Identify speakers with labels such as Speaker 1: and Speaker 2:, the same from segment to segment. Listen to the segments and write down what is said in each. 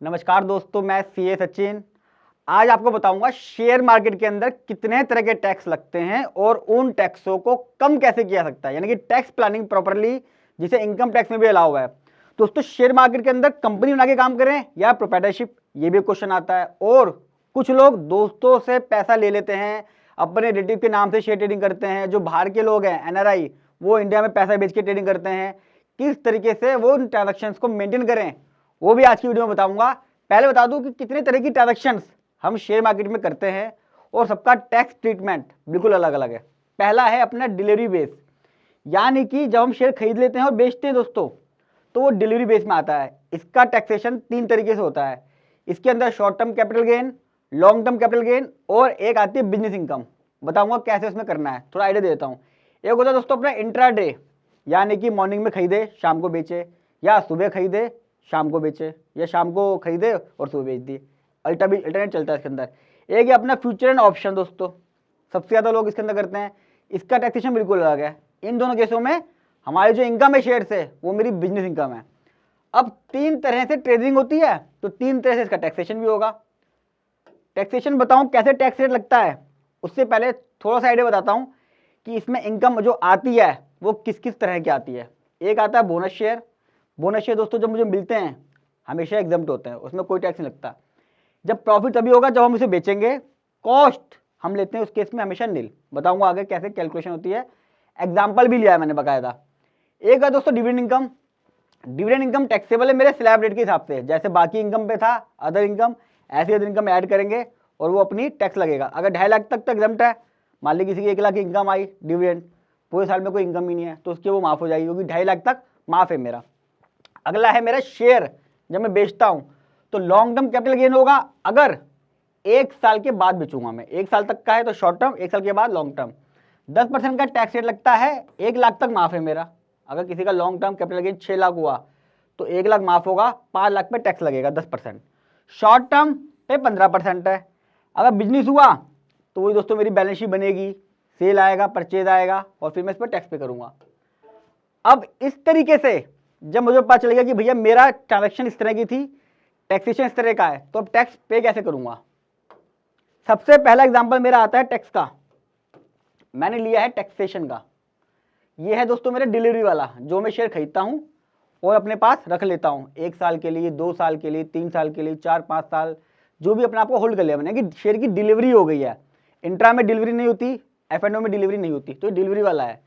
Speaker 1: नमस्कार दोस्तों, मैं सीए सचिन। आज आपको बताऊंगा शेयर मार्केट के अंदर कितने तरह के टैक्स लगते हैं और उन टैक्सों को कम कैसे किया सकता है, यानी कि टैक्स प्लानिंग प्रॉपरली, जिसे इनकम टैक्स में भी अलाउ है। दोस्तों, शेयर मार्केट के अंदर कंपनी बना के काम करें या प्रोप्राइटरशिप, ये भी क्वेश्चन आता है। और कुछ लोग दोस्तों से पैसा ले लेते हैं, अपने रिलेटिव के नाम से शेयर ट्रेडिंग करते हैं। जो बाहर के लोग हैं, एनआरआई, वो इंडिया में पैसा बेच के ट्रेडिंग करते हैं। किस तरीके से वो उन ट्रांजेक्शन्स को मेंटेन करें, वो भी आज की वीडियो में बताऊंगा। पहले बता दूं कि कितने तरह की ट्रांजैक्शंस हम शेयर मार्केट में करते हैं और सबका टैक्स ट्रीटमेंट बिल्कुल अलग अलग है। पहला है अपना डिलीवरी बेस, यानी कि जब हम शेयर खरीद लेते हैं और बेचते हैं दोस्तों, तो वो डिलीवरी बेस में आता है। इसका टैक्सेशन 3 तरीके से होता है। इसके अंदर short term capital gain, long term capital gain और एक आती है बिजनेस इनकम। बताऊंगा कैसे उसमें करना है, थोड़ा आइडिया देता हूँ। एक होता है दोस्तों अपना इंट्राडे, यानी कि मॉर्निंग में खरीदे शाम को बेचे, या सुबह खरीदे शाम को बेचे, या शाम को खरीदे और सुबह बेच दिए। अल्टरनेट चलता है इसके अंदर। एक है अपना फ्यूचर एंड ऑप्शन दोस्तों, सबसे ज़्यादा लोग इसके अंदर करते हैं। इसका टैक्सेशन बिल्कुल अलग है। इन दोनों केसों में हमारी जो इनकम है शेयर से, वो मेरी बिजनेस इनकम है। अब 3 तरह से ट्रेडिंग होती है, तो 3 तरह से इसका टैक्सेशन भी होगा। टैक्सेशन बताऊं कैसे टैक्स रेट लगता है, उससे पहले थोड़ा सा आइडिया बताता हूं कि इसमें इनकम जो आती है वो किस किस तरह की आती है। एक आता है बोनस शेयर। बोनस शेयर दोस्तों जब मुझे मिलते हैं हमेशा एग्जम्प्ट होते हैं, उसमें कोई टैक्स नहीं लगता। जब प्रॉफिट तभी होगा जब हम इसे बेचेंगे। कॉस्ट हम लेते हैं उस केस में हमेशा नील। बताऊंगा आगे कैसे कैलकुलेशन होती है, एग्जाम्पल भी लिया है मैंने बकायदा। एक है दोस्तों dividend income. Dividend income taxable है मेरे स्लैब रेट के हिसाब से, जैसे बाकी इनकम पे था अदर इनकम, ऐसी अदर इनकम ऐड करेंगे और वो अपनी टैक्स लगेगा। अगर 2.5 लाख तक एग्जम्प्ट है, मान ली किसी की 1 लाख की इनकम आई डिविडेंड, पूरे साल में कोई इनकम ही नहीं है, तो उसकी वो माफ हो जाएगी, क्योंकि 2.5 लाख तक माफ है मेरा। अगला है मेरा शेयर, जब मैं बेचता हूं तो लॉन्ग टर्म कैपिटल गेन होगा। अगर 1 साल के बाद बेचूंगा मैं, 1 साल तक का है तो शॉर्ट टर्म, 1 साल के बाद लॉन्ग टर्म। 10% का टैक्स रेट लगता है, 1 लाख तक माफ है मेरा। अगर किसी का long term capital gain 6 lakh हुआ तो 1 लाख माफ होगा, 5 लाख पे टैक्स लगेगा 10%। शॉर्ट टर्म पे 15% है। अगर बिजनेस हुआ तो वही दोस्तों मेरी बैलेंस शीट बनेगी, सेल आएगा, परचेज आएगा, और फिर मैं इस पर टैक्स पे करूंगा। अब इस तरीके से जब मुझे पता चलेगा कि भैया मेरा ट्रांजैक्शन इस तरह की थी, टैक्सेशन इस तरह का है, तो अब टैक्स पे कैसे करूंगा। सबसे पहला एग्जांपल मेरा आता है टैक्स का। मैंने लिया है टैक्सेशन का। ये है दोस्तों मेरा डिलीवरी वाला, जो मैं शेयर खरीदता हूं और अपने पास रख लेता हूं 1 साल के लिए, 2 साल के लिए, 3 साल के लिए, 4-5 साल, जो भी अपने आप को होल्ड कर लिया मैंने कि शेयर की डिलीवरी हो गई है। इंट्रा में डिलीवरी नहीं होती, एफ&ओ में डिलीवरी नहीं होती, तो ये डिलीवरी वाला है।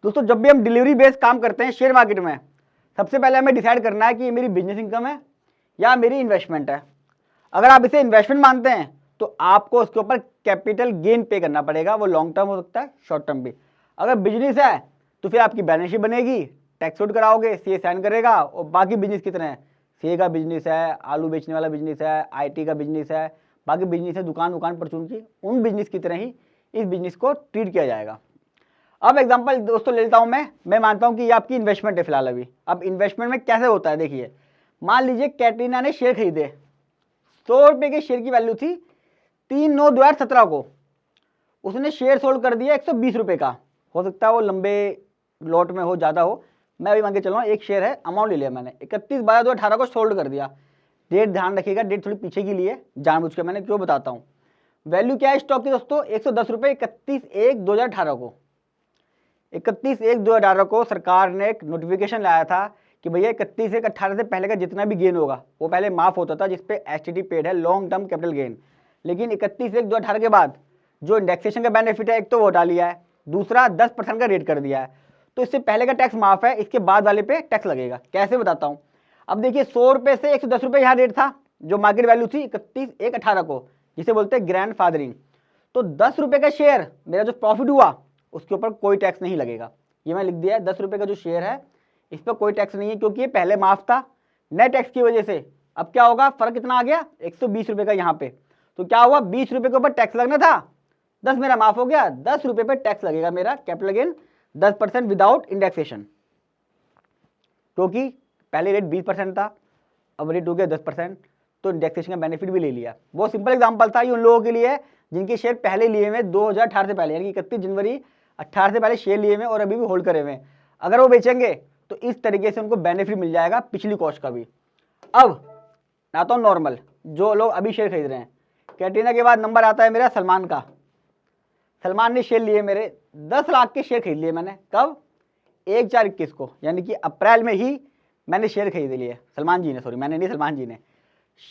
Speaker 1: दोस्तों जब भी हम डिलीवरी बेस्ड काम करते हैं शेयर मार्केट में, सबसे पहले हमें डिसाइड करना है कि ये मेरी बिजनेस इनकम है या मेरी इन्वेस्टमेंट है। अगर आप इसे इन्वेस्टमेंट मानते हैं तो आपको उसके ऊपर कैपिटल गेन पे करना पड़ेगा, वो लॉन्ग टर्म हो सकता है, शॉर्ट टर्म भी। अगर बिजनेस है तो फिर आपकी बैलेंस शीट बनेगी, टैक्स आउट कराओगे, सीए साइन करेगा, और बाकी बिजनेस कितने हैं, सीए का बिजनेस है, आलू बेचने वाला बिजनेस है, आईटी का बिजनेस है, बाकी बिजनेस है दुकान परचून की, उन बिजनेस की तरह ही इस बिजनेस को ट्रीट किया जाएगा। अब एग्जांपल दोस्तों ले लेता हूं मैं मानता हूं कि ये आपकी इन्वेस्टमेंट है फिलहाल अभी। अब इन्वेस्टमेंट में कैसे होता है देखिए, मान लीजिए कैटरीना ने शेयर खरीदे, 100 रुपये के शेयर की वैल्यू थी 3/9/2017 को, उसने शेयर सोल्ड कर दिया 120 रुपये का। हो सकता है वो लंबे लॉट में हो, ज़्यादा हो, मैं अभी मान के चल रहा हूँ एक शेयर है, अमाउंट ले लिया मैंने, 31/12/2018 को सोल्ड कर दिया। डेट ध्यान रखिएगा, डेट थोड़ी पीछे की लिए जानबूझ के मैंने, क्यों बताता हूँ। वैल्यू क्या है स्टॉक की दोस्तों, 110 रुपये 31/1/2018 को। 31/1/2018 को सरकार ने एक नोटिफिकेशन लाया था कि भैया 31/1/18 से पहले का जितना भी गेन होगा वो पहले माफ होता था, जिसपे एसटीटी पेड है, लॉन्ग टर्म कैपिटल गेन। लेकिन 31/1/2018 के बाद जो इंडेक्सेशन का बेनिफिट है, एक तो वो हटा लिया है, दूसरा 10% का रेट कर दिया है। तो इससे पहले का टैक्स माफ है, इसके बाद वाले पे टैक्स लगेगा। कैसे बताता हूँ। अब देखिए 100 रुपये से 110 रुपये यहाँ रेट था, जो मार्केट वैल्यू थी 31/1/18 को, जिसे बोलते हैं ग्रैंड फादरिंग। तो 10 रुपये का शेयर मेरा जो प्रॉफिट हुआ उसके ऊपर कोई टैक्स नहीं लगेगा। ये मैं लिख दिया है, 10 रुपये का जो शेयर है इस पर कोई टैक्स नहीं है, क्योंकि ये पहले माफ था नेट टैक्स की वजह से। अब क्या होगा, फर्क कितना आ गया, 120 रुपये का यहाँ पे। तो क्या हुआ, 20 रुपये के ऊपर टैक्स लगना था, 10 मेरा माफ हो गया, 10 रुपये पे टैक्स लगेगा मेरा कैपिटल गेन 10% विदाउट इंडेक्सेशन, क्योंकि पहले रेट 20% था, अब रेट हो गया 10%, तो इंडेक्सेशन का बेनिफिट भी ले लिया। वो सिंपल एग्जांपल था, ये उन लोगों के लिए जिनके शेयर पहले लिए हुए 2018 से पहले, यानी 31 जनवरी 18 से पहले शेयर लिए हुए और अभी भी होल्ड करे हुए। अगर वो बेचेंगे तो इस तरीके से उनको बेनिफिट मिल जाएगा पिछली कॉस्ट का भी। अब मैं आता हूँ नॉर्मल, जो लोग अभी शेयर खरीद रहे हैं। कैटरीना के बाद नंबर आता है मेरा सलमान का। सलमान ने शेयर लिए मेरे 10 लाख के शेयर खरीद लिए मैंने। कब? 1/4/21 को, यानी कि अप्रैल में ही मैंने शेयर खरीद लिए। सलमान जी ने, सॉरी मैंने नहीं, सलमान जी ने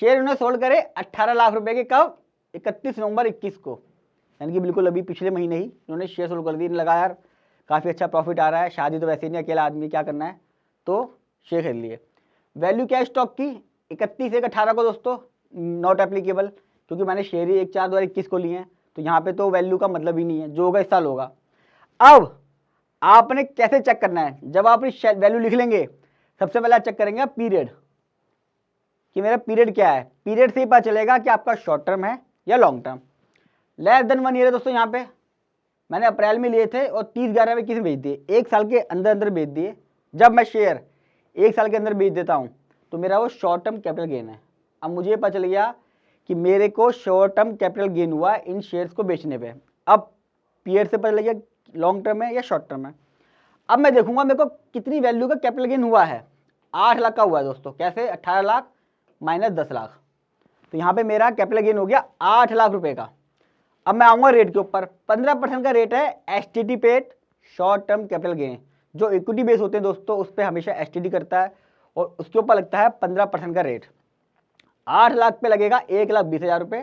Speaker 1: शेयर उन्हें सोल्ड करे 18 लाख रुपए के। कब? 31 नवंबर 21 को, यानी कि बिल्कुल अभी पिछले महीने ही उन्होंने शेयर सोल्ड कर दिए। लगा यार काफ़ी अच्छा प्रॉफिट आ रहा है, शादी तो वैसे ही नहीं, अकेला आदमी क्या करना है, तो शेयर खरीद लिए। वैल्यू क्या है स्टॉक की? 31/1/18 को दोस्तों, नॉट एप्लीकेबल, क्योंकि मैंने शेयर ही 1/4/2021 को लिए हैं, तो यहाँ पे तो वैल्यू का मतलब ही नहीं है, जो होगा इस साल होगा। अब आपने कैसे चेक करना है? जब आप वैल्यू लिख लेंगे, सबसे पहले चेक करेंगे पीरियड, कि मेरा पीरियड क्या है। पीरियड से ही पता चलेगा कि आपका शॉर्ट टर्म है या long term. Less than 1 year है दोस्तों, यहाँ पे मैंने अप्रैल में लिए थे और 30/11 में किसी बेच दिए, 1 साल के अंदर अंदर बेच दिए। जब मैं शेयर 1 साल के अंदर बेच देता हूँ तो मेरा वो शॉर्ट टर्म कैपिटल गेन है। अब मुझे पता चल गया कि मेरे को शॉर्ट टर्म कैपिटल गेन हुआ इन शेयर्स को बेचने पे। अब पीरियड से पता लग गया लॉन्ग टर्म है या शॉर्ट टर्म है। अब मैं देखूंगा मेरे को कितनी वैल्यू का कैपिटल गेन हुआ है। 8 लाख का हुआ है दोस्तों। कैसे? 18 लाख माइनस 10 लाख, तो यहाँ पे मेरा कैपिटल गेन हो गया 8 लाख रुपए का। अब मैं आऊँगा रेट के ऊपर। 15% का रेट है STT paid short term capital gain. जो इक्विटी बेस होते हैं दोस्तों, उस पर हमेशा एसटीडी करता है और उसके ऊपर लगता है 15% का रेट। 8 लाख पे लगेगा 1,20,000 रुपये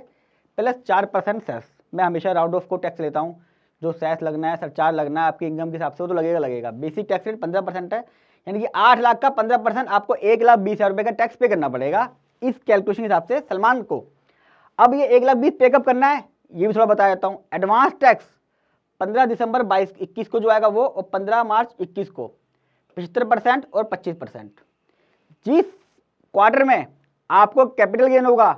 Speaker 1: प्लस 4% सेस। मैं हमेशा राउंड ऑफ को टैक्स लेता हूँ, जो सेस लगना है, सरचार्ज लगना है आपकी इनकम के हिसाब से, वो तो लगेगा। बेसिक टैक्स रेट 15% है, यानी कि 8 लाख का 15% आपको 1,20,000 रुपये का टैक्स पे करना पड़ेगा इस कैलकुलेशन के हिसाब से सलमान को। अब ये 1,20,000 पेकअप करना है, ये भी थोड़ा बता देता हूँ। एडवांस टैक्स 15 दिसंबर 21 को जो आएगा वो, और 15 मार्च 21 को 75% और 25%। जिस क्वार्टर में आपको कैपिटल गेन होगा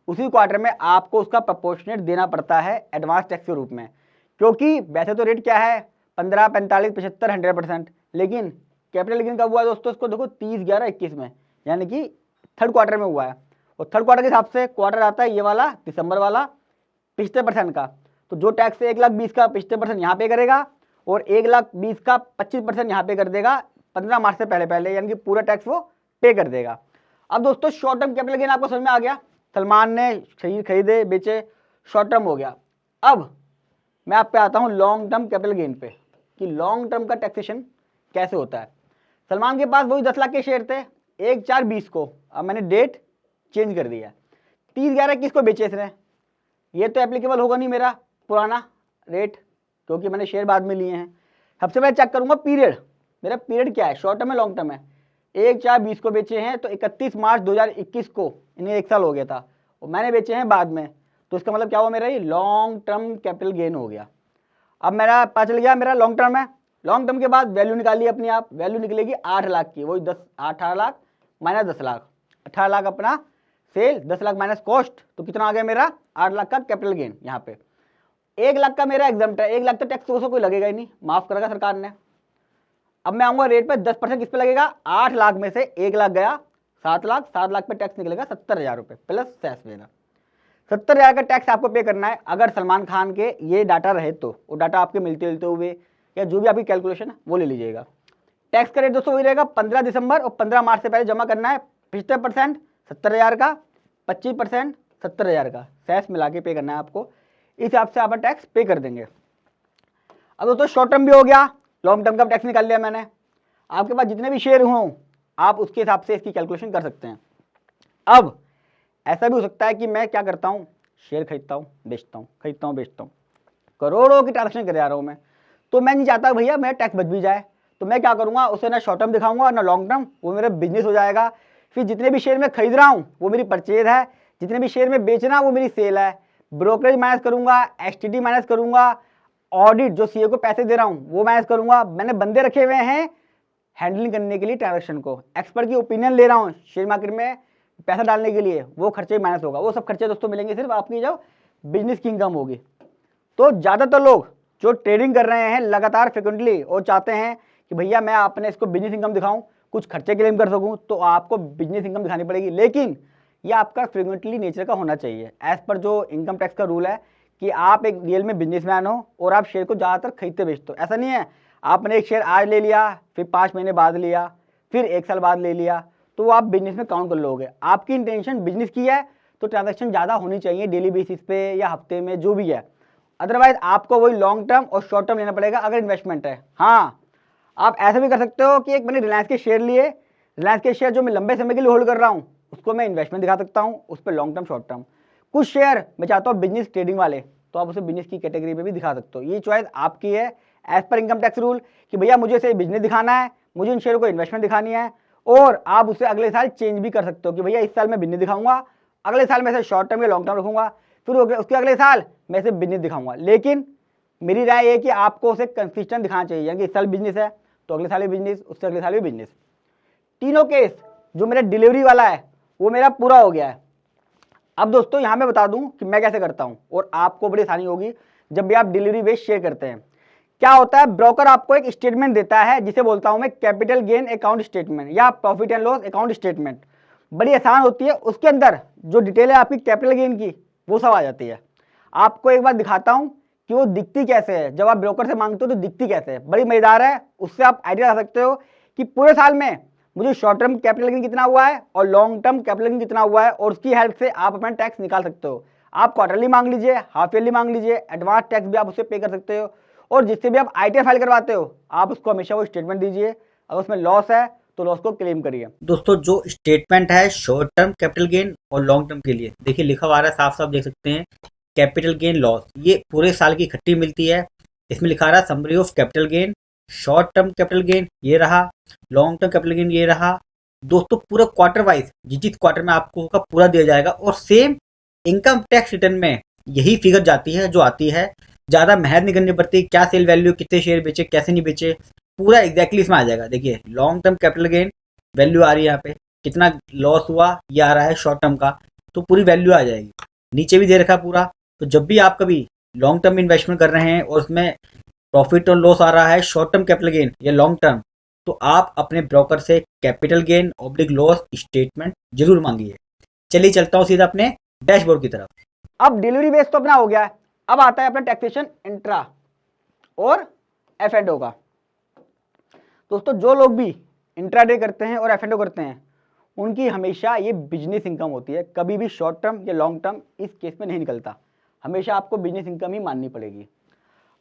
Speaker 1: उसी क्वार्टर में आपको उसका प्रपोर्शनेट देना पड़ता है एडवांस टैक्स के रूप में। क्योंकि वैसे तो रेट क्या है 15, 45, 75, 100%, लेकिन कैपिटल गेन कब हुआ दोस्तों? इसको देखो 30/11/21 में, यानी कि थर्ड क्वार्टर में हुआ है। और थर्ड क्वार्टर के हिसाब से क्वार्टर आता है ये वाला, दिसंबर वाला, 75% का। तो जो टैक्स है 1,20,000 का 75% यहाँ पे करेगा और 1,20,000 का 25% यहाँ पे कर देगा 15 मार्च से पहले, यानी कि पूरा टैक्स वो पे कर देगा। अब दोस्तों शॉर्ट टर्म कैपिटल गेन आपको समझ में आ गया। सलमान ने शेयर खरीदे बेचे, शॉर्ट टर्म हो गया। अब मैं आप पे आता हूँ लॉन्ग टर्म कैपिटल गेन पे, कि लॉन्ग टर्म का टैक्सेशन कैसे होता है। सलमान के पास वही 10 लाख के शेयर थे 1/4/20 को। अब मैंने डेट चेंज कर दिया, 30/11/21 को बेचे इसने। ये तो एप्लीकेबल होगा नहीं मेरा पुराना रेट, क्योंकि मैंने शेयर बाद में लिए हैं। सबसे पहले चेक करूंगा पीरियड, मेरा पीरियड क्या है, शॉर्ट टर्म है लॉन्ग टर्म है। 1/4/20 को बेचे हैं तो 31 मार्च 2021 को, इन्हें 1 साल हो गया था, और मैंने बेचे हैं बाद में, तो इसका मतलब क्या हुआ, मेरा ये लॉन्ग टर्म कैपिटल गेन हो गया। अब मेरा पता चल गया मेरा लॉन्ग टर्म है। लॉन्ग टर्म के बाद वैल्यू निकालिए अपनी आप, वैल्यू निकलेगी 8 लाख की, वही 18 लाख माइनस 10 लाख, 18 लाख अपना सेल, 10 लाख माइनस कॉस्ट, तो कितना आ गया मेरा 8 लाख का कैपिटल गेन। यहाँ पे 1 लाख का मेरा एग्जाम्प्ट है, 1 लाख का टैक्स तो कोई लगेगा ही नहीं, माफ करेगा सरकार ने। अब मैं आऊंगा रेट पे, 10% किस पे लगेगा, 8 लाख में से 1 लाख गया 7 लाख, 7 लाख पे टैक्स निकलेगा 70,000 रुपये प्लस सेस देना। 70,000 का टैक्स आपको पे करना है। अगर सलमान खान के ये डाटा रहे तो वो डाटा आपके मिलते हुए या जो भी आपकी कैलकुलेशन है वो ले लीजिएगा। टैक्स का रेट दोस्तों वही रहेगा, 15 दिसंबर और 15 मार्च से पहले जमा करना है। 75% 70,000 का, 25% 70,000 का, सेस मिला के पे करना है आपको। इस हिसाब से आप टैक्स पे कर देंगे। अब दोस्तों शॉर्ट टर्म भी हो गया, लॉन्ग टर्म का टैक्स निकाल लिया मैंने। आपके पास जितने भी शेयर हों आप उसके हिसाब से इसकी कैलकुलेशन कर सकते हैं। अब ऐसा भी हो सकता है कि मैं क्या करता हूँ, शेयर खरीदता हूँ बेचता हूँ, खरीदता हूँ बेचता हूँ, करोड़ों की ट्रांजेक्शन कर जा रहा हूँ मैं, तो मैं नहीं चाहता भैया मेरा टैक्स बच भी जाए। तो मैं क्या करूँगा, उसे ना शॉर्ट टर्म दिखाऊंगा ना लॉन्ग टर्म, वो मेरा बिजनेस हो जाएगा। फिर जितने भी शेयर मैं खरीद रहा हूँ वो मेरी परचेज है, जितने भी शेयर में बेचना वो मेरी सेल है। ब्रोकरेज माइनस करूँगा, एसटीडी माइनस करूँगा, ऑडिट जो सीए को पैसे दे रहा हूँ वो माइनस करूँगा। मैंने बंदे रखे हुए हैं हैंडलिंग करने के लिए ट्रांजेक्शन को, एक्सपर्ट की ओपिनियन ले रहा हूँ शेयर मार्केट में पैसा डालने के लिए, वो खर्चे माइनस होगा। वो सब खर्चे दोस्तों मिलेंगे सिर्फ आपकी जब बिजनेस की इनकम होगी। तो ज़्यादातर लोग जो ट्रेडिंग कर रहे हैं लगातार फ्रिक्वेंटली और चाहते हैं कि भैया मैं अपने इसको बिजनेस इनकम दिखाऊं, कुछ खर्चे क्लेम कर सकूं, तो आपको बिजनेस इनकम दिखानी पड़ेगी। लेकिन ये आपका फ्रिक्वेंटली नेचर का होना चाहिए, एज पर जो इनकम टैक्स का रूल है कि आप एक रियल में बिजनेसमैन हो और आप शेयर को ज़्यादातर खरीदते बेचते हो। ऐसा नहीं है आपने एक शेयर आज ले लिया फिर 5 महीने बाद लिया फिर 1 साल बाद ले लिया, तो वो आप बिजनेस में काउंट कर लोगे। आपकी इंटेंशन बिजनेस की है तो ट्रांजैक्शन ज़्यादा होनी चाहिए डेली बेसिस पे या हफ्ते में, जो भी है। अदरवाइज आपको वही लॉन्ग टर्म और शॉर्ट टर्म लेना पड़ेगा अगर इन्वेस्टमेंट है। हाँ, आप ऐसा भी कर सकते हो कि एक मैंने रिलायंस के शेयर लिए, रिलायंस के शेयर जो मैं लंबे समय के लिए होल्ड कर रहा हूँ उसको मैं इन्वेस्टमेंट दिखा सकता हूँ, उस पर लॉन्ग टर्म शॉर्ट टर्म। कुछ शेयर मैं चाहता हूँ बिजनेस ट्रेडिंग वाले, तो आप उसे बिजनेस की कैटेगरी में भी दिखा सकते हो। ये चॉइस आपकी है as per income tax rule कि भैया मुझे इसे बिजनेस दिखाना है, मुझे इन शेयरों को इन्वेस्टमेंट दिखानी है। और आप उसे अगले साल चेंज भी कर सकते हो कि भैया इस साल मैं बिजनेस दिखाऊंगा, अगले साल मैं इसे शॉर्ट टर्म या लॉन्ग टर्म रखूंगा, फिर उसके अगले साल मैं इसे बिजनेस दिखाऊंगा। लेकिन मेरी राय है कि आपको उसे कंसिस्टेंट दिखाना चाहिए, यानी कि इस साल बिजनेस है तो अगले साल भी बिजनेस, उससे अगले साल भी बिजनेस। तीनों केस जो मेरा डिलीवरी वाला है वो मेरा पूरा हो गया है। अब दोस्तों यहाँ मैं बता दूं कि मैं कैसे करता हूं और आपको बड़ी आसानी होगी जब भी आप डिलीवरी बेस्ड शेयर करते हैं। क्या होता है, ब्रोकर आपको एक स्टेटमेंट देता है जिसे बोलता हूं मैं कैपिटल गेन अकाउंट स्टेटमेंट या profit and loss account statement. बड़ी आसान होती है, उसके अंदर जो डिटेल है आपकी कैपिटल गेन की वो सब आ जाती है। आपको एक बार दिखाता हूं कि वो दिखती कैसे है, जब आप ब्रोकर से मांगते हो तो दिखती कैसे है, बड़ी मजेदार है। उससे आप आइडिया लगा सकते हो कि पूरे साल में मुझे शॉर्ट टर्म कैपिटल गेन कितना हुआ है और लॉन्ग टर्म कैपिटल गेन कितना हुआ है, और उसकी हेल्प से आप अपना टैक्स निकाल सकते हो। आप क्वार्टरली मांग लीजिए, हाफ ईयरली मांग लीजिए, एडवांस टैक्स भी आप उससे पे कर सकते हो। और जिससे भी आप आईटीआर फाइल करवाते हो आप उसको हमेशा वो स्टेटमेंट दीजिए, अगर उसमें लॉस है तो लॉस को क्लेम करिए।
Speaker 2: दोस्तों जो स्टेटमेंट है शॉर्ट टर्म कैपिटल गेन और लॉन्ग टर्म के लिए, देखिए लिखा हुआ आ रहा है, साफ साफ देख सकते हैं कैपिटल गेन लॉस, ये पूरे साल की इकट्ठी मिलती है। इसमें लिखा रहा है summary of capital gain, short term capital gain ये रहा, लॉन्ग टर्म कैपिटल गेन ये रहा। दोस्तों पूरा क्वार्टर वाइज जिस क्वार्टर में आपको होगा पूरा दिया जाएगा, और सेम इनकम टैक्स रिटर्न में यही फिगर जाती है जो आती है। ज़्यादा मेहनत नहीं करनी पड़ती, क्या सेल वैल्यू, कितने शेयर बेचे, कैसे नहीं बेचे, पूरा एग्जैक्टली इसमें आ जाएगा। देखिए long term capital gain value आ रही है यहाँ पे, कितना लॉस हुआ ये आ रहा है शॉर्ट टर्म का, तो पूरी वैल्यू आ जाएगी। नीचे भी दे रखा है पूरा। तो जब भी आप कभी लॉन्ग टर्म इन्वेस्टमेंट कर रहे हैं और उसमें प्रॉफिट और लॉस आ रहा है शॉर्ट टर्म कैपिटल गेन या लॉन्ग टर्म, तो आप अपने ब्रोकर से capital gain oblique loss statement जरूर मांगिए। चलिए चलता हूँ सीधा अपने डैशबोर्ड की तरफ।
Speaker 1: अब डिलीवरी बेस तो अपना हो गया है, अब आता है अपना टैक्सेशन इंट्रा और एफ एंड ओ का। दोस्तों जो लोग भी इंट्राडे करते हैं और एफ एंड ओ करते हैं उनकी हमेशा ये बिजनेस इनकम होती है, कभी भी शॉर्ट टर्म या लॉन्ग टर्म इस केस में नहीं निकलता, हमेशा आपको बिजनेस इनकम ही माननी पड़ेगी।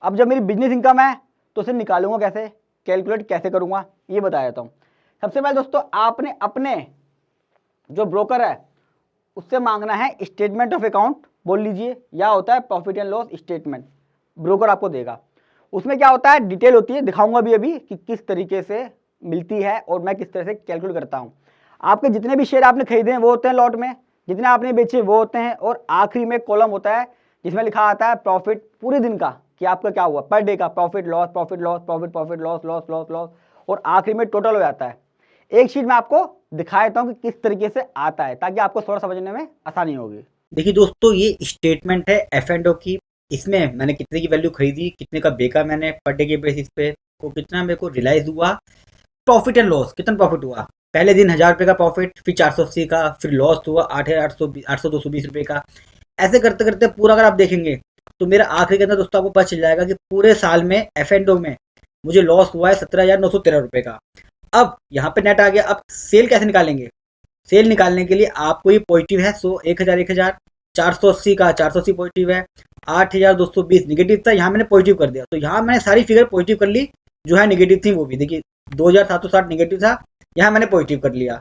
Speaker 1: अब जब मेरी बिजनेस इनकम है तो उसे निकालूंगा कैसे, कैलकुलेट कैसे करूंगा, ये बता देता हूँ। सबसे पहले दोस्तों आपने अपने जो ब्रोकर है उससे मांगना है स्टेटमेंट ऑफ अकाउंट, बोल लीजिए, या होता है profit and loss statement, broker आपको देगा। उसमें क्या होता है, डिटेल होती है, दिखाऊंगा भी अभी कि किस तरीके से मिलती है और मैं किस तरह से कैलकुलेट करता हूँ। आपके जितने भी शेयर आपने खरीदे हैं वो होते हैं लॉट में, जितने आपने बेचे वो होते हैं, और आखिरी में कॉलम होता है जिसमें लिखा आता है प्रॉफिट पूरे दिन का कि आपका क्या हुआ, पर डे का profit loss, profit loss, profit profit loss, loss loss loss, और आखिरी में टोटल हो जाता है। एक शीट में आपको दिखा देता हूँ कि किस तरीके से आता है ताकि आपको थोड़ा समझने में आसानी होगी।
Speaker 2: देखिए दोस्तों ये स्टेटमेंट है एफ एंड ओ की, इसमें मैंने कितने की वैल्यू खरीदी, कितने का बेचा मैंने पर डे के बेसिस पे, को कितना मेरे को रियलाइज हुआ, प्रॉफिट एंड लॉस कितना प्रॉफिट हुआ, पहले दिन 1000 रुपये का प्रॉफिट, फिर 480 का, फिर लॉस हुआ 8,220 रुपये का। ऐसे करते करते पूरा अगर आप देखेंगे तो मेरा आखिरी के अंदर दोस्तों आपको पता चल जाएगा कि पूरे साल में एफ एंड ओ में मुझे लॉस हुआ है 17,913 रुपये का। अब यहाँ पे नेट आ गया, अब सेल कैसे निकालेंगे, सेल निकालने के लिए आपको ये पॉजिटिव है 100, 1000, 480 का 480 पॉजिटिव है, 8,220 निगेटिव था, यहाँ मैंने पॉजिटिव कर दिया। तो यहाँ मैंने सारी फिगर पॉजिटिव कर ली, जो है निगेटिव थी वो भी, देखिए 2,760 निगेटिव था, यहाँ मैंने पॉजिटिव कर लिया।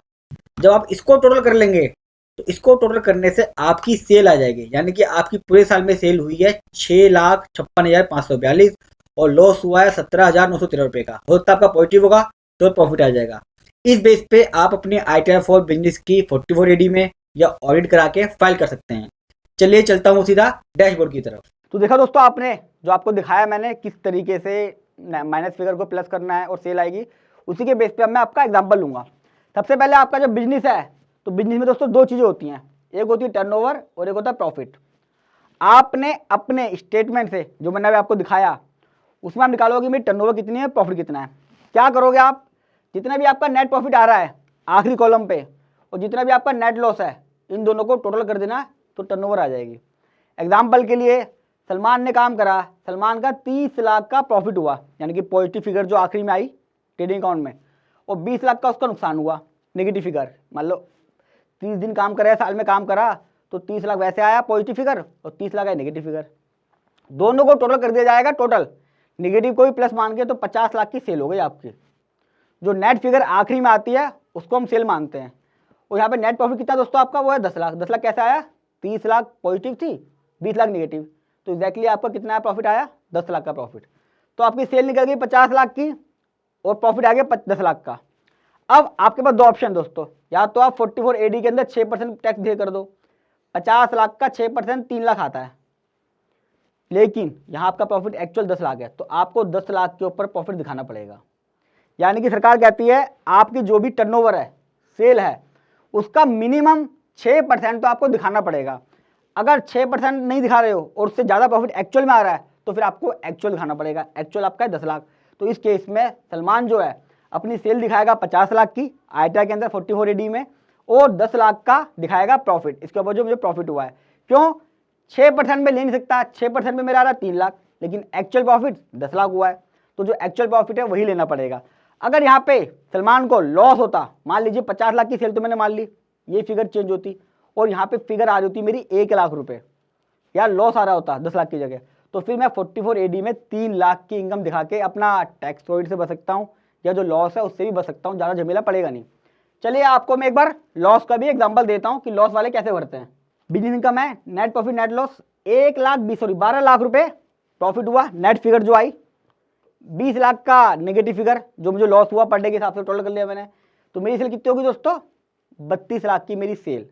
Speaker 2: जब आप इसको टोटल कर लेंगे तो इसको टोटल करने से आपकी सेल आ जाएगी, यानी कि आपकी पूरे साल में सेल हुई है 6,56,542 और लॉस हुआ है 17,913 रुपये का। हो सकता है आपका पॉजिटिव होगा तो प्रॉफिट आ जाएगा। इस बेस पे आप अपने आईटीआर फॉर बिजनेस की 44 एडी में या ऑडिट करा के फाइल कर सकते हैं। चलिए चलता हूँ सीधा डैशबोर्ड की तरफ।
Speaker 1: तो देखा दोस्तों आपने जो आपको दिखाया मैंने किस तरीके से माइनस फिगर को प्लस करना है और सेल आएगी, उसी के बेस पे अब मैं आपका एग्जांपल लूंगा। सबसे पहले आपका जब बिजनेस है तो बिजनेस में दोस्तों दो चीज़ें होती हैं, एक होती है टर्नओवर और एक होता है प्रॉफिट। आपने अपने स्टेटमेंट से जो मैंने अभी आपको दिखाया उसमें आप निकालोगे मेरी टर्नओवर कितनी है, प्रॉफिट कितना है। क्या करोगे आप, जितना भी आपका नेट प्रॉफिट आ रहा है आखिरी कॉलम पे और जितना भी आपका नेट लॉस है इन दोनों को टोटल कर देना तो टर्नओवर आ जाएगी। एग्जाम्पल के लिए सलमान ने काम करा, सलमान का 30 लाख का प्रॉफिट हुआ, यानी कि पॉजिटिव फिगर जो आखिरी में आई ट्रेडिंग अकाउंट में, और 20 लाख का उसका नुकसान हुआ। Negative figure. मान लो 30 दिन काम करे, साल में काम करा, तो 30 लाख वैसे आया पॉजिटिव फिगर और 30 लाख आया नेगेटिव फिगर। दोनों को टोटल कर दिया जाएगा, टोटल नेगेटिव को भी प्लस मान के, तो 50 लाख की सेल हो गई आपकी। जो नेट फिगर आखिरी में आती है उसको हम सेल मानते हैं। और यहाँ पे नेट प्रॉफिट कितना दोस्तों आपका, वो है 10 लाख। 10 लाख कैसे आया, 30 लाख पॉजिटिव थी, 20 लाख नेगेटिव, तो एग्जैक्टली आपका कितना प्रॉफिट आया, 10 लाख का प्रॉफिट। तो आपकी सेल निकल गई 50 लाख की और प्रॉफिट आ गया 10 लाख का। अब आपके पास दो ऑप्शन दोस्तों, या तो आप 44 AD के अंदर 6% टैक्स दे कर दो, 50 लाख का 6% 3 लाख आता है, लेकिन यहाँ आपका प्रॉफिट एक्चुअल 10 लाख है, तो आपको 10 लाख के ऊपर प्रॉफिट दिखाना पड़ेगा। यानी कि सरकार कहती है आपकी जो भी टर्नओवर है, सेल है, उसका मिनिमम 6% तो आपको दिखाना पड़ेगा। अगर 6% नहीं दिखा रहे हो और उससे ज़्यादा प्रॉफिट एक्चुअल में आ रहा है, तो फिर आपको एक्चुअल दिखाना पड़ेगा। एक्चुअल आपका है 10 लाख, तो इस केस में सलमान जो है अपनी सेल दिखाएगा 50 लाख की आईटीआर के अंदर 44 AD में, और 10 लाख का दिखाएगा प्रॉफिट, इसके ऊपर जो मुझे प्रॉफिट हुआ है। क्यों, 6% में ले नहीं सकता, 6% में मेरा आ रहा है 3 लाख, लेकिन एक्चुअल प्रॉफिट 10 लाख हुआ है, तो जो एक्चुअल प्रॉफिट है वही लेना पड़ेगा। अगर यहाँ पे सलमान को लॉस होता, मान लीजिए 50 लाख की सेल तो मैंने मान ली, ये फिगर चेंज होती और यहाँ पे फिगर आ रही होती मेरी 1 लाख रुपए, या लॉस आ रहा होता 10 लाख की जगह, तो फिर मैं 44 AD में 3 लाख की इनकम दिखा के अपना टैक्स प्रोविड से बच सकता हूँ, या जो लॉस है उससे भी बच सकता हूँ, ज़्यादा झमेला पड़ेगा नहीं। चलिए आपको मैं एक बार लॉस का भी एग्जाम्पल देता हूँ कि लॉस वाले कैसे भरते हैं। बिजनेस इनकम है, net profit net loss, 12 lakh रुपए प्रॉफिट हुआ, नेट फिगर जो आई 20 लाख का नेगेटिव फिगर जो मुझे लॉस हुआ पर डे के हिसाब से टोटल कर लिया मैंने, तो मेरी सेल कितनी होगी दोस्तों, 32 लाख की मेरी सेल।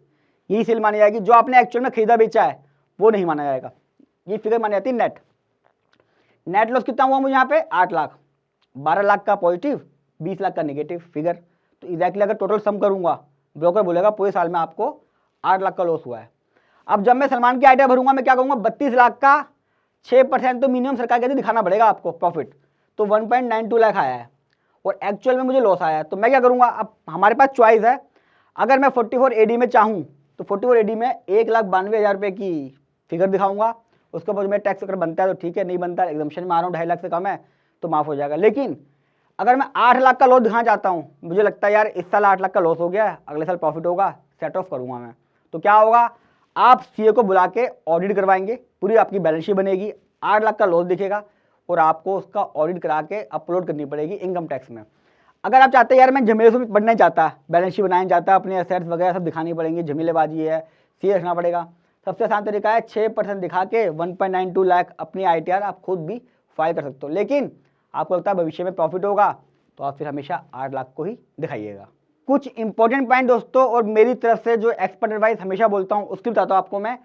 Speaker 1: यही सेल मानी जाएगी, जो आपने एक्चुअल में खरीदा बेचा है वो नहीं माना जाएगा, ये फिगर मानी जाती है नेट। नेट लॉस कितना हुआ मुझे यहाँ पे, 8 लाख, 12 लाख का पॉजिटिव, 20 लाख का नेगेटिव फिगर। तो एग्जैक्टली अगर टोटल सम करूंगा, ब्रोकर बोलेगा पूरे साल में आपको 8 लाख का लॉस हुआ है। अब जब मैं सलमान की आइडिया भरूंगा, मैं क्या कहूंगा, 32 लाख का 6% तो मिनिमम सरकार कहती दिखाना पड़ेगा आपको प्रॉफिट, तो 1.92 लाख आया है और एक्चुअल में मुझे लॉस आया है। तो मैं क्या करूंगा, अब हमारे पास चॉइस है, अगर मैं 44 AD में चाहूँ तो 44 AD में 1,92,000 रुपये की फिगर दिखाऊंगा, उसके बाद मेरा टैक्स अगर बनता है तो ठीक है, नहीं बनता है एग्जम्पशन में आ रहा हूँ 2.5 लाख से कम है तो माफ़ हो जाएगा। लेकिन अगर मैं 8 लाख का लॉस दिखाना चाहता हूँ, मुझे लगता है यार इस साल 8 लाख का लॉस हो गया है, अगले साल प्रॉफिट होगा, सेट ऑफ करूँगा मैं, तो क्या होगा, आप सीए को बुला के ऑडिट करवाएंगे, पूरी आपकी बैलेंस शीट बनेगी, 8 लाख का लॉस दिखेगा और आपको उसका ऑडिट करा के अपलोड करनी पड़ेगी इनकम टैक्स में। अगर आप चाहते हैं यार मैं झमेले से बढ़ना ही चाहता, बैलेंस शीट बनाना चाहता, अपने एसेट्स वगैरह सब दिखानी पड़ेंगी, झमेलेबाजी है, सीए रखना पड़ेगा, सबसे आसान तरीका है 6% दिखा के 1.92 लाख अपनी आईटीआर आप खुद भी फाइल कर सकते हो। लेकिन आपको लगता है भविष्य में प्रॉफिट होगा तो आप फिर हमेशा 8 लाख को ही दिखाइएगा। कुछ इंपॉर्टेंट पॉइंट दोस्तों, और मेरी तरफ से जो एक्सपर्ट एडवाइस हमेशा बोलता हूँ उसकी बताता हूँ आपको मैं।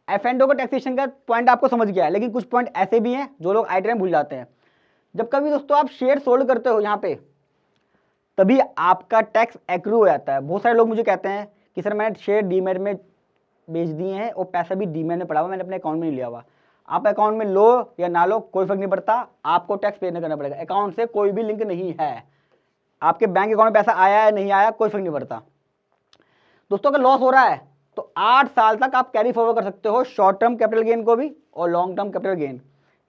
Speaker 1: F&O का टैक्सेशन का पॉइंट आपको समझ गया है, लेकिन कुछ पॉइंट ऐसे भी हैं जो लोग आईटीआर में भूल जाते हैं। जब कभी दोस्तों आप शेयर सोल्ड करते हो यहाँ पे, तभी आपका टैक्स एक्रू हो जाता है। बहुत सारे लोग मुझे कहते हैं कि सर मैंने शेयर डीमेट में बेच दिए हैं और पैसा भी डीमेट में पड़ा हुआ, मैंने अपने अकाउंट में नहीं लिया हुआ। आप अकाउंट में लो या ना लो कोई फर्क नहीं पड़ता, आपको टैक्स पे करना पड़ेगा। अकाउंट से कोई भी लिंक नहीं है, आपके बैंक अकाउंट में पैसा आया है नहीं आया कोई फर्क नहीं पड़ता। दोस्तों अगर लॉस हो रहा है तो 8 साल तक आप कैरी फॉरवर्ड कर सकते हो, शॉर्ट टर्म कैपिटल गेन को भी और लॉन्ग टर्म कैपिटल गेन।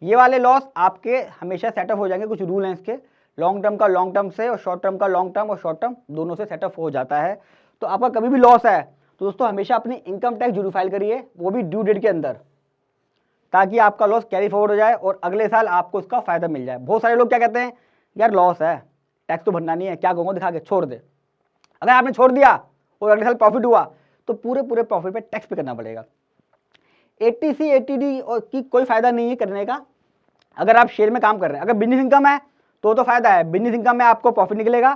Speaker 1: ये वाले लॉस आपके हमेशा सेटअप हो जाएंगे, कुछ रूल हैं इसके, लॉन्ग टर्म का लॉन्ग टर्म से और शॉर्ट टर्म का लॉन्ग टर्म और शॉर्ट टर्म दोनों से सेटअप हो जाता है। तो आपका कभी भी लॉस है तो दोस्तों हमेशा अपनी इनकम टैक्स जरूर फाइल करिए, वो भी ड्यू डेट के अंदर, ताकि आपका लॉस कैरी फॉरवर्ड हो जाए और अगले साल आपको इसका फायदा मिल जाए। बहुत सारे लोग क्या कहते हैं, यार लॉस है टैक्स तो भरना नहीं है, क्या कहूँगा दिखा के छोड़ दे। अगर आपने छोड़ दिया और अगले साल प्रॉफिट हुआ तो पूरे प्रॉफिट पे टैक्स पे करना पड़ेगा। एटीसी एटीडी की कोई फायदा नहीं है करने का अगर आप शेयर में काम कर रहे हैं। अगर बिजनेस इनकम है तो फायदा है, बिजनेस इनकम में आपको प्रॉफिट निकलेगा,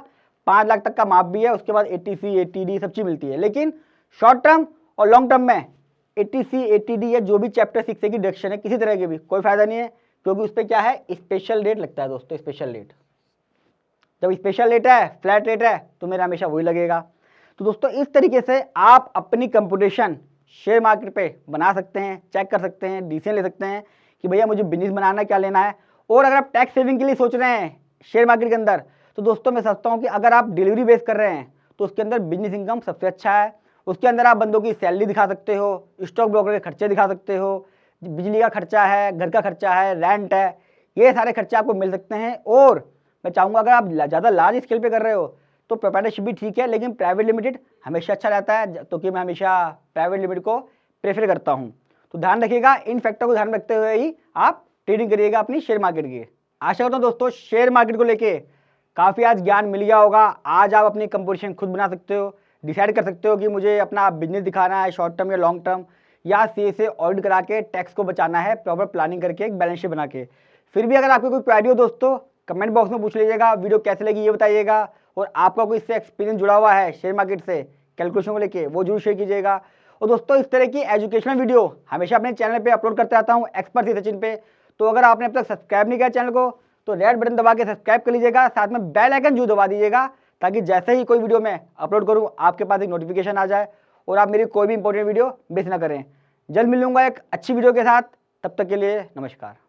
Speaker 1: 5 लाख तक का माफ भी है, उसके बाद एटीसी एटीडी सब चीज मिलती है। लेकिन शॉर्ट टर्म और लॉन्ग टर्म में एटीसी एटीडी या जो भी चैप्टर 6 की डिडक्शन है किसी तरह की भी कोई फायदा नहीं है, क्योंकि उस पर क्या है, स्पेशल रेट लगता है दोस्तों। स्पेशल रेट, जब स्पेशल रेट है, फ्लैट रेट है, तो मेरा हमेशा वही लगेगा। तो दोस्तों इस तरीके से आप अपनी कंप्यूटेशन शेयर मार्केट पे बना सकते हैं, चेक कर सकते हैं, डिसीजन ले सकते हैं कि भैया मुझे बिजनेस बनाना है, क्या लेना है। और अगर आप टैक्स सेविंग के लिए सोच रहे हैं शेयर मार्केट के अंदर, तो दोस्तों मैं समझता हूँ कि अगर आप डिलीवरी बेस कर रहे हैं तो उसके अंदर बिजनेस इनकम सबसे अच्छा है। उसके अंदर आप बंदों की सैलरी दिखा सकते हो, स्टॉक ब्रोकर के खर्चे दिखा सकते हो, बिजली का खर्चा है, घर का खर्चा है, रेंट है, ये सारे खर्चे आपको मिल सकते हैं। और मैं चाहूँगा अगर आप ज़्यादा लार्ज स्केल पे कर रहे हो तो प्रोप्राइटरशिप भी ठीक है, लेकिन प्राइवेट लिमिटेड हमेशा अच्छा रहता है, तो कि मैं हमेशा प्राइवेट लिमिटेड को प्रेफर करता हूँ। तो ध्यान रखिएगा, इन फैक्टर को ध्यान में रखते हुए ही आप ट्रेडिंग करिएगा अपनी शेयर मार्केट की। आशा करता हूँ दोस्तों शेयर मार्केट को लेके काफ़ी आज ज्ञान मिल गया होगा। आज आप अपनी कंपोजिशन खुद बना सकते हो, डिसाइड कर सकते हो कि मुझे अपना बिजनेस दिखाना है शॉर्ट टर्म या लॉन्ग टर्म, या सीए से ऑडिट करा के टैक्स को बचाना है प्रॉपर प्लानिंग करके एक बैलेंस शीट बना के। फिर भी अगर आपको कोई क्वेरी हो दोस्तों, कमेंट बॉक्स में पूछ लीजिएगा। वीडियो कैसे लगी ये बताइएगा, और आपका कोई इससे एक्सपीरियंस जुड़ा हुआ है शेयर मार्केट से कैलकुलेशन को लेके, वो जरूर शेयर कीजिएगा। और दोस्तों इस तरह की एजुकेशनल वीडियो हमेशा अपने चैनल पे अपलोड करते रहता हूँ, एक्सपर्ट सी सचिन पे। तो अगर आपने अब तक सब्सक्राइब नहीं किया चैनल को, तो रेड बटन दबा के सब्सक्राइब कर लीजिएगा, साथ में बेल आइकन जरूर दबा दीजिएगा, ताकि जैसे ही कोई वीडियो मैं अपलोड करूँ आपके पास एक नोटिफिकेशन आ जाए और आप मेरी कोई भी इंपॉर्टेंट वीडियो मिस ना करें। जल्द मिलूंगा एक अच्छी वीडियो के साथ, तब तक के लिए नमस्कार।